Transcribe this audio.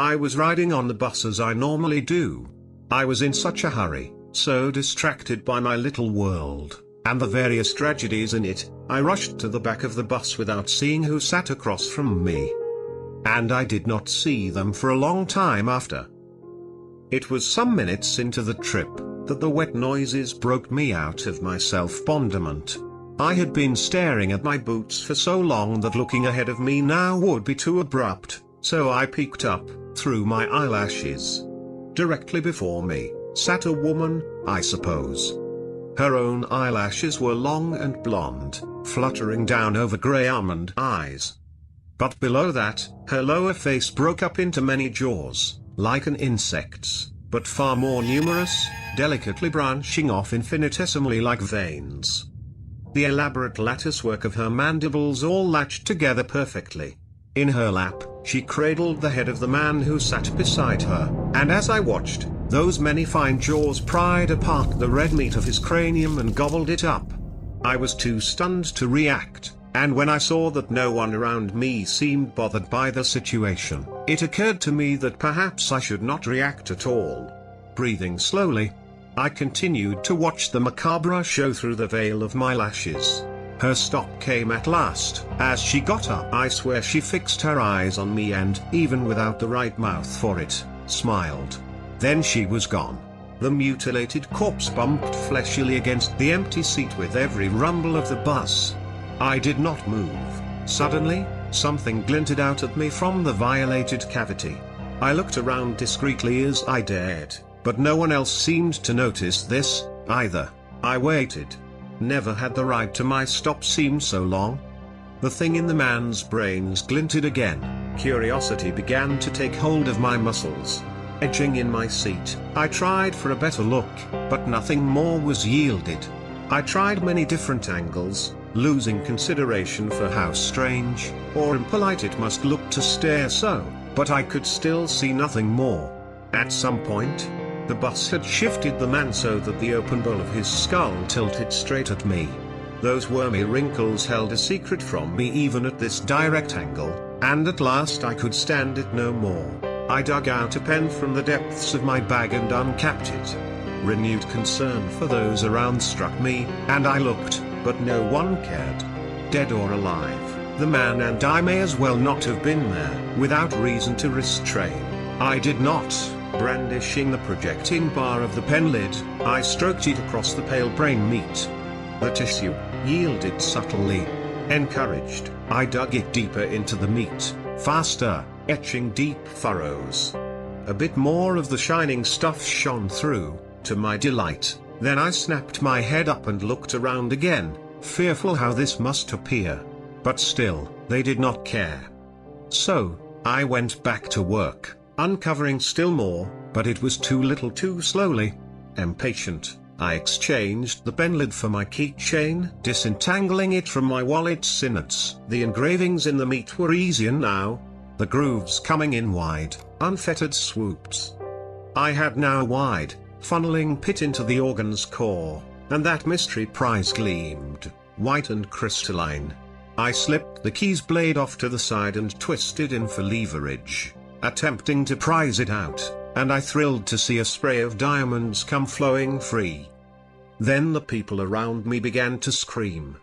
I was riding on the bus as I normally do. I was in such a hurry, so distracted by my little world, and the various tragedies in it, I rushed to the back of the bus without seeing who sat across from me. And I did not see them for a long time after. It was some minutes into the trip that the wet noises broke me out of my self-bondament. I had been staring at my boots for so long that looking ahead of me now would be too abrupt, so I peeked up, through my eyelashes. Directly before me sat a woman, I suppose. Her own eyelashes were long and blonde, fluttering down over grey almond eyes. But below that, her lower face broke up into many jaws, like an insect's, but far more numerous, delicately branching off infinitesimally like veins. The elaborate latticework of her mandibles all latched together perfectly. In her lap, she cradled the head of the man who sat beside her, and as I watched, those many fine jaws pried apart the red meat of his cranium and gobbled it up. I was too stunned to react, and when I saw that no one around me seemed bothered by the situation, it occurred to me that perhaps I should not react at all. Breathing slowly, I continued to watch the macabre show through the veil of my lashes. Her stop came at last. As she got up, I swear she fixed her eyes on me and, even without the right mouth for it, smiled. Then she was gone. The mutilated corpse bumped fleshily against the empty seat with every rumble of the bus. I did not move. Suddenly, something glinted out at me from the violated cavity. I looked around discreetly as I dared, but no one else seemed to notice this, either. I waited. Never had the ride to my stop seemed so long. The thing in the man's brains glinted again. Curiosity began to take hold of my muscles. Edging in my seat, I tried for a better look, but nothing more was yielded. I tried many different angles, losing consideration for how strange, or impolite it must look to stare so, but I could still see nothing more. At some point, the bus had shifted the man so that the open bowl of his skull tilted straight at me. Those wormy wrinkles held a secret from me even at this direct angle, and at last I could stand it no more. I dug out a pen from the depths of my bag and uncapped it. Renewed concern for those around struck me, and I looked, but no one cared. Dead or alive, the man and I may as well not have been there, without reason to restrain. I did not. Brandishing the projecting bar of the pen lid, I stroked it across the pale brain meat. The tissue yielded subtly. Encouraged, I dug it deeper into the meat, faster, etching deep furrows. A bit more of the shining stuff shone through, to my delight. Then I snapped my head up and looked around again, fearful how this must appear. But still, they did not care. So, I went back to work, uncovering still more, but it was too little too slowly. Impatient, I exchanged the pen lid for my keychain, disentangling it from my wallet's innards. The engravings in the meat were easier now, the grooves coming in wide, unfettered swoops. I had now a wide, funneling pit into the organ's core, and that mystery prize gleamed, white and crystalline. I slipped the key's blade off to the side and twisted in for leverage, attempting to prise it out, and I thrilled to see a spray of diamonds come flowing free. Then the people around me began to scream.